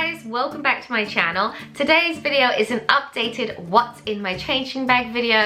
guys, welcome back to my channel. Today's video is an updated what's in my changing bag video,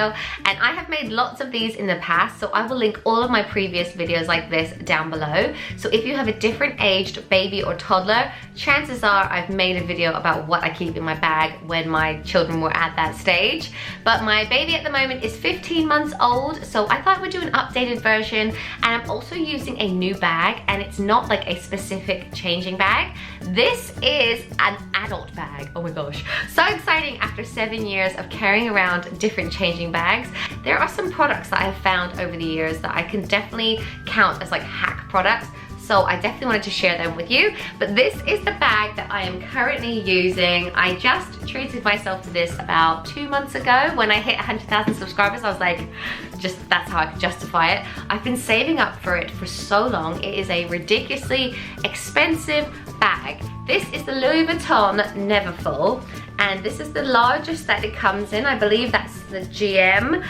and I have made lots of these in the past, so I will link all of my previous videos like this down below. So if you have a different aged baby or toddler, chances are I've made a video about what I keep in my bag when my children were at that stage. But my baby at the moment is 15 months old, so I thought we'd do an updated version, and I'm also using a new bag, and it's not like a specific changing bag. This is an adult bag. Oh my gosh, so exciting. After 7 years of carrying around different changing bags, there are some products that I've found over the years that I can definitely count as like hack products. So I definitely wanted to share them with you. But this is the bag that I am currently using. I just treated myself to this about 2 months ago when I hit 100,000 subscribers. I was like, that's how I could justify it. I've been saving up for it for so long. It is a ridiculously expensive bag. This is the Louis Vuitton Neverfull, and this is the largest that it comes in. I believe that's the GM.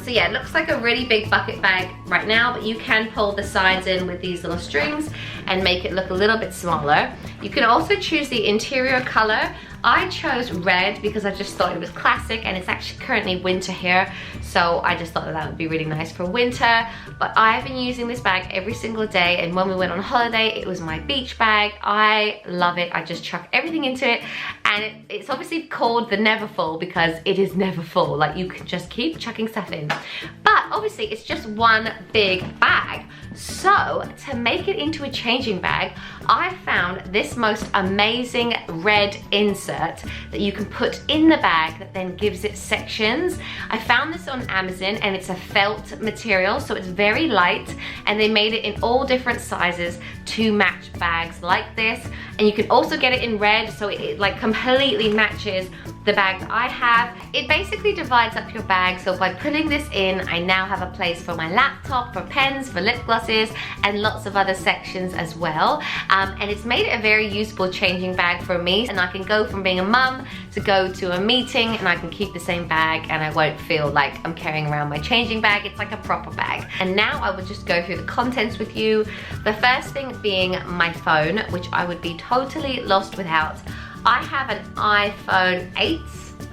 So yeah, it looks like a really big bucket bag right now, but you can pull the sides in with these little strings and make it look a little bit smaller. You can also choose the interior color. I chose red because I just thought it was classic, and it's actually currently winter here, so I just thought that would be really nice for winter. But I've been using this bag every single day, and when we went on holiday, it was my beach bag. I love it. I just chuck everything into it, and it's obviously called the Neverfull because it is never full. Like, you can just keep chucking stuff in. But obviously it's just one big bag. So to make it into a changing bag, I found this most amazing red insert that you can put in the bag that then gives it sections. I found this on Amazon, and it's a felt material, so it's very light, and they made it in all different sizes to match bags like this. And you can also get it in red, so it like completely matches the bag that I have. It basically divides up your bag, so by putting this in, I now have a place for my laptop, for pens, for lip glosses, and lots of other sections as well. And it's made it a very useful changing bag for me, and I can go from being a mum to go to a meeting, and I can keep the same bag, and I won't feel like I'm carrying around my changing bag. It's like a proper bag. And now I will just go through the contents with you. The first thing being my phone, which I would be totally lost without. I have an iPhone 8,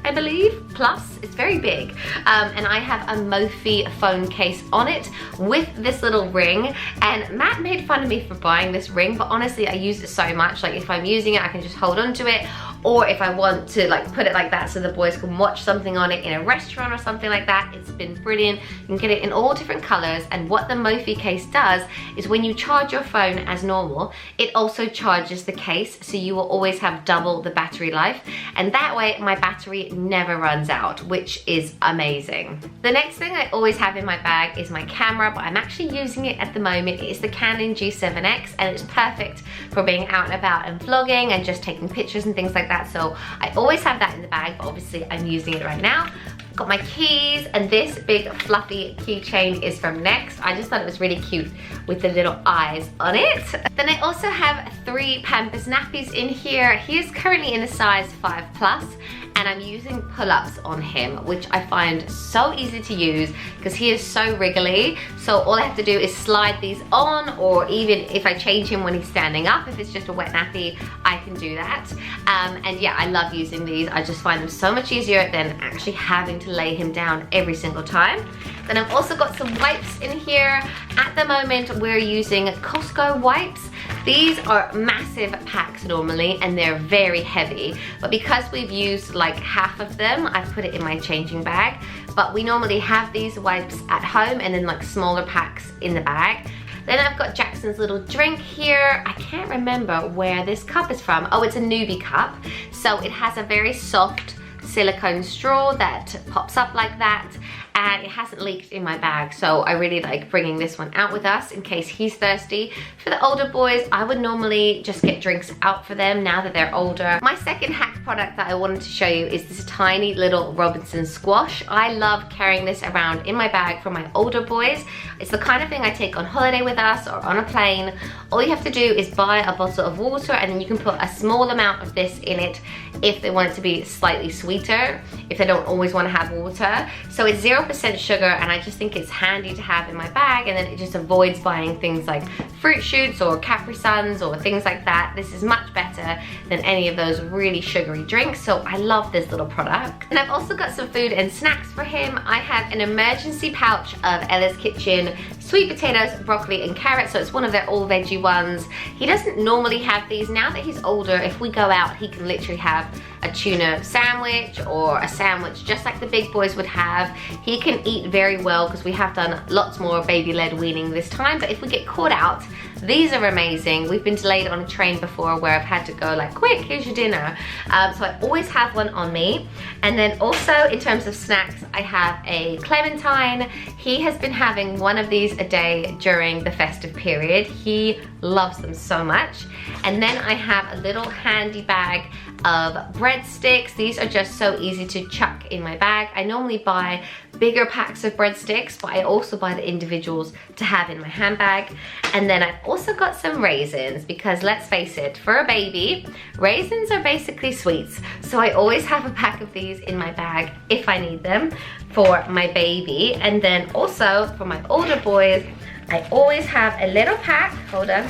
I believe, plus. It's very big, and I have a Mophie phone case on it with this little ring. And Matt made fun of me for buying this ring, but honestly I use it so much. Like, if I'm using it, I can just hold on to it, or if I want to like put it like that so the boys can watch something on it in a restaurant or something like that. It's been brilliant. You can get it in all different colors, and what the Mophie case does is when you charge your phone as normal, it also charges the case, so you will always have double the battery life, and that way my battery never runs out, which is amazing. The next thing I always have in my bag is my camera, but I'm actually using it at the moment. It's the Canon G7X, and it's perfect for being out and about and vlogging and just taking pictures and things like that. So I always have that in the bag, but obviously I'm using it right now. Got my keys, and this big fluffy keychain is from Next. I just thought it was really cute with the little eyes on it. Then I also have 3 Pampers nappies in here. He is currently in a size 5+, and I'm using pull-ups on him, which I find so easy to use because he is so wriggly. So all I have to do is slide these on, or even if I change him when he's standing up, if it's just a wet nappy, I can do that. And yeah, I love using these. I just find them so much easier than actually having to lay him down every single time. Then I've also got some wipes in here. At the moment, we're using Costco wipes. These are massive packs normally, and they're very heavy, but because we've used like half of them, I've put it in my changing bag. But we normally have these wipes at home, and then like smaller packs in the bag. Then I've got Jackson's little drink here. I can't remember where this cup is from. Oh, it's a newbie cup. So it has a very soft silicone straw that pops up like that, and it hasn't leaked in my bag, so I really like bringing this one out with us in case he's thirsty. For the older boys, I would normally just get drinks out for them now that they're older. My second hack product that I wanted to show you is this tiny little Robinson squash. I love carrying this around in my bag for my older boys. It's the kind of thing I take on holiday with us or on a plane. All you have to do is buy a bottle of water, and then you can put a small amount of this in it if they want it to be slightly sweet. sweeter if they don't always want to have water. So it's 0% sugar, and I just think it's handy to have in my bag, and then it just avoids buying things like fruit shoots or Capri Suns or things like that. This is much better than any of those really sugary drinks, so I love this little product. And I've also got some food and snacks for him. I have an emergency pouch of Ella's Kitchen sweet potatoes, broccoli and carrots, so it's one of their all veggie ones. He doesn't normally have these. Now that he's older, if we go out, he can literally have a tuna sandwich or a sandwich just like the big boys would have. He can eat very well because we have done lots more baby-led weaning this time, but if we get caught out, these are amazing. We've been delayed on a train before where I've had to go like, quick, here's your dinner. So I always have one on me. And then also in terms of snacks, I have a clementine. He has been having one of these a day during the festive period. He loves them so much. And then I have a little handy bag of breadsticks. These are just so easy to chuck in my bag. I normally buy bigger packs of breadsticks, but I also buy the individuals to have in my handbag. And then I've also got some raisins, because let's face it, for a baby, raisins are basically sweets. So I always have a pack of these in my bag if I need them for my baby. And then also for my older boys, I always have a little pack, hold on,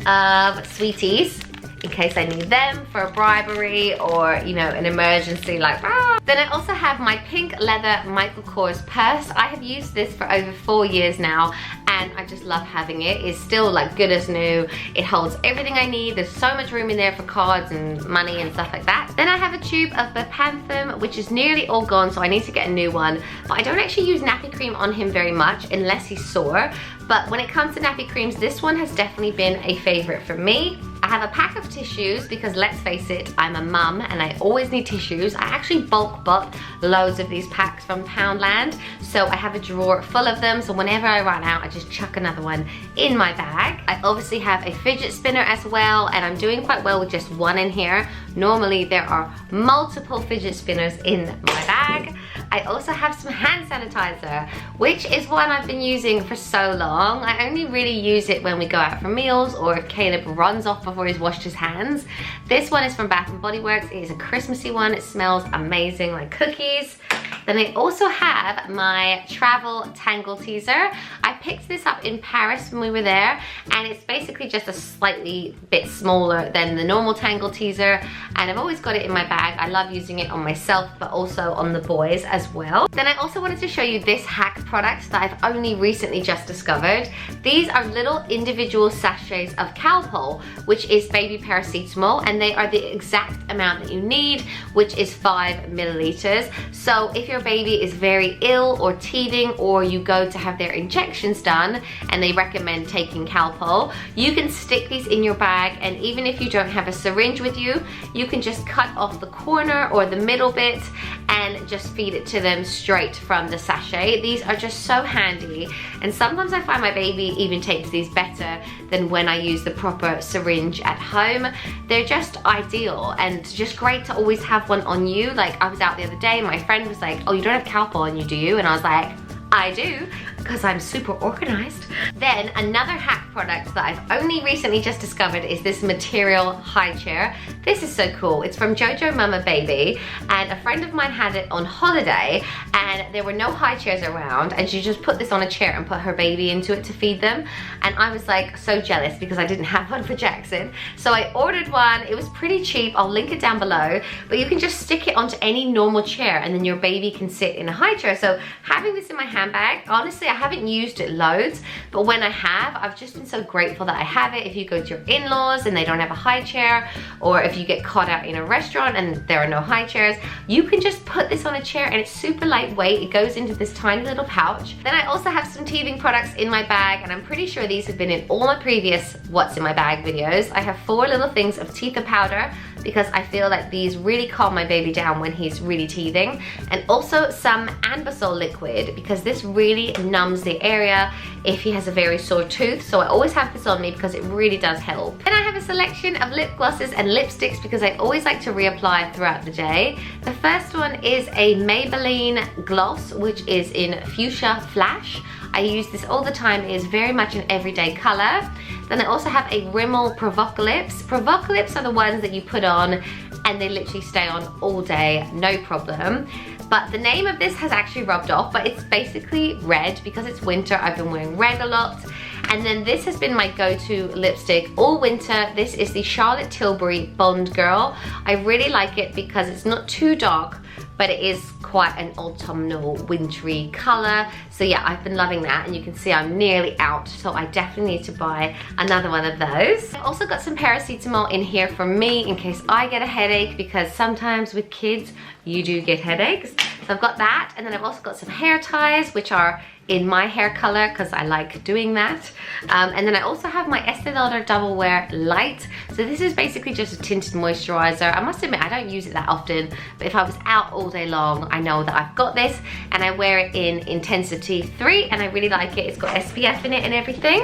of sweeties in case I need them for a bribery or, you know, an emergency like, ah. Then I also have my pink leather Michael Kors purse. I have used this for over 4 years now, and I just love having it. It's still like good as new. It holds everything I need. There's so much room in there for cards and money and stuff like that. Then I have a tube of Bepanthen, which is nearly all gone, so I need to get a new one. But I don't actually use nappy cream on him very much unless he's sore. But when it comes to nappy creams, this one has definitely been a favorite for me. I have a pack of tissues because let's face it, I'm a mum and I always need tissues. I actually bulk bought loads of these packs from Poundland, so I have a drawer full of them, so whenever I run out I just chuck another one in my bag. I obviously have a fidget spinner as well, and I'm doing quite well with just one in here. Normally there are multiple fidget spinners in my bag. I also have some hand sanitizer, which is one I've been using for so long. I only really use it when we go out for meals or if Caleb runs off before he's washed his hands. This one is from Bath & Body Works. It is a Christmassy one. It smells amazing, like cookies. Then I also have my travel Tangle Teaser. I picked this up in Paris when we were there, and it's basically just a slightly bit smaller than the normal Tangle Teaser, and I've always got it in my bag. I love using it on myself, but also on the boys as well. Then I also wanted to show you this hack product that I've only recently just discovered. These are little individual sachets of Calpol, which is baby paracetamol, and they are the exact amount that you need, which is 5 milliliters. So if your baby is very ill or teething, or you go to have their injections done and they recommend taking Calpol, you can stick these in your bag, and even if you don't have a syringe with you, you can just cut off the corner or the middle bit and just feed it to them straight from the sachet. These are just so handy, and sometimes I find my baby even takes these better than when I use the proper syringe at home. They're just ideal and just great to always have one on you. Like, I was out the other day, my friend was like, oh, you don't have Calpol on you, do you? And I was like, I do, because I'm super organized. Then another hack product that I've only recently just discovered is this material high chair. This is so cool. It's from Jojo Mama Baby, and a friend of mine had it on holiday, and there were no high chairs around, and she just put this on a chair and put her baby into it to feed them. And I was like so jealous because I didn't have one for Jackson. So I ordered one. It was pretty cheap. I'll link it down below, but you can just stick it onto any normal chair and then your baby can sit in a high chair. So having this in my handbag, honestly, I haven't used it loads, but when I have, I've just been so grateful that I have it. If you go to your in-laws and they don't have a high chair, or if you get caught out in a restaurant and there are no high chairs, you can just put this on a chair, and it's super lightweight. It goes into this tiny little pouch. Then I also have some teething products in my bag, and I'm pretty sure these have been in all my previous what's in my bag videos. I have 4 little things of teether powder because I feel like these really calm my baby down when he's really teething, and also some Anbesol liquid because this really numbs the area if he has a very sore tooth. So I always have this on me because it really does help. Then I have a selection of lip glosses and lipsticks because I always like to reapply throughout the day. The first one is a Maybelline gloss, which is in Fuchsia Flash. I use this all the time. It is very much an everyday color. Then I also have a Rimmel Provocalips. Provocalips are the ones that you put on and they literally stay on all day, no problem. But the name of this has actually rubbed off, but it's basically red because it's winter. I've been wearing red a lot. And then this has been my go-to lipstick all winter. This is the Charlotte Tilbury Bond Girl. I really like it because it's not too dark, but it is quite an autumnal, wintry color. So yeah, I've been loving that, and you can see I'm nearly out, so I definitely need to buy another one of those. I've also got some paracetamol in here for me in case I get a headache, because sometimes with kids, you do get headaches. So I've got that, and then I've also got some hair ties, which are in my hair color because I like doing that. And then I also have my Estee Lauder Double Wear Light. So this is basically just a tinted moisturizer. I must admit, I don't use it that often, but if I was out all day long, I know that I've got this, and I wear it in Intensity 3, and I really like it. It's got SPF in it and everything.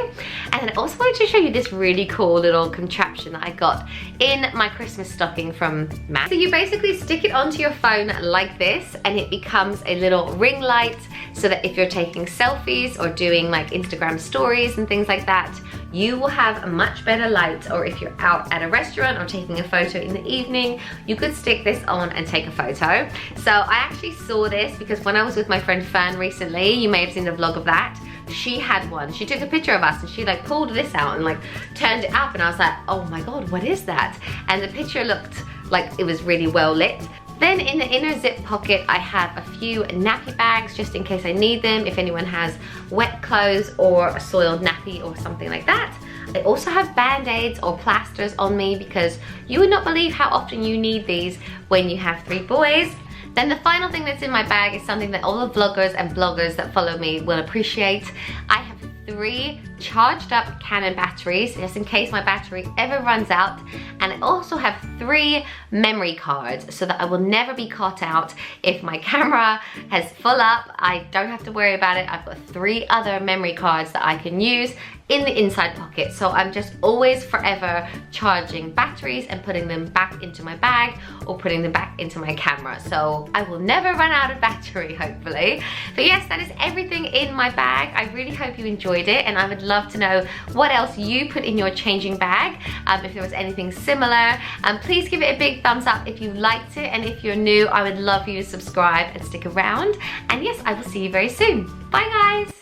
And then I also wanted to show you this really cool little contraption that I got in my Christmas stocking from Matt. So you basically stick it onto your phone like this, and it becomes a little ring light, so that if you're taking selfies or doing like Instagram stories and things like that, you will have a much better light. Or if you're out at a restaurant or taking a photo in the evening, you could stick this on and take a photo. So I actually saw this because when I was with my friend Fern recently, you may have seen the vlog of that, she had one. She took a picture of us and she like pulled this out and like turned it up, and I was like, oh my god, what is that? And the picture looked like it was really well lit. Then in the inner zip pocket, I have a few nappy bags just in case I need them, if anyone has wet clothes or a soiled nappy or something like that. I also have band-aids or plasters on me because you would not believe how often you need these when you have 3 boys. Then the final thing that's in my bag is something that all the vloggers and bloggers that follow me will appreciate. I have 3 charged up Canon batteries just in case my battery ever runs out, and I also have 3 memory cards so that I will never be caught out if my camera has full up. I don't have to worry about it. I've got 3 other memory cards that I can use in the inside pocket, so I'm just always forever charging batteries and putting them back into my bag or putting them back into my camera, so I will never run out of battery, hopefully. But yes, that is everything in my bag. I really hope you enjoyed it, and I would love to know what else you put in your changing bag. If there was anything similar, please give it a big thumbs up if you liked it, and if you're new, I would love for you to subscribe and stick around. And yes, I will see you very soon. Bye guys.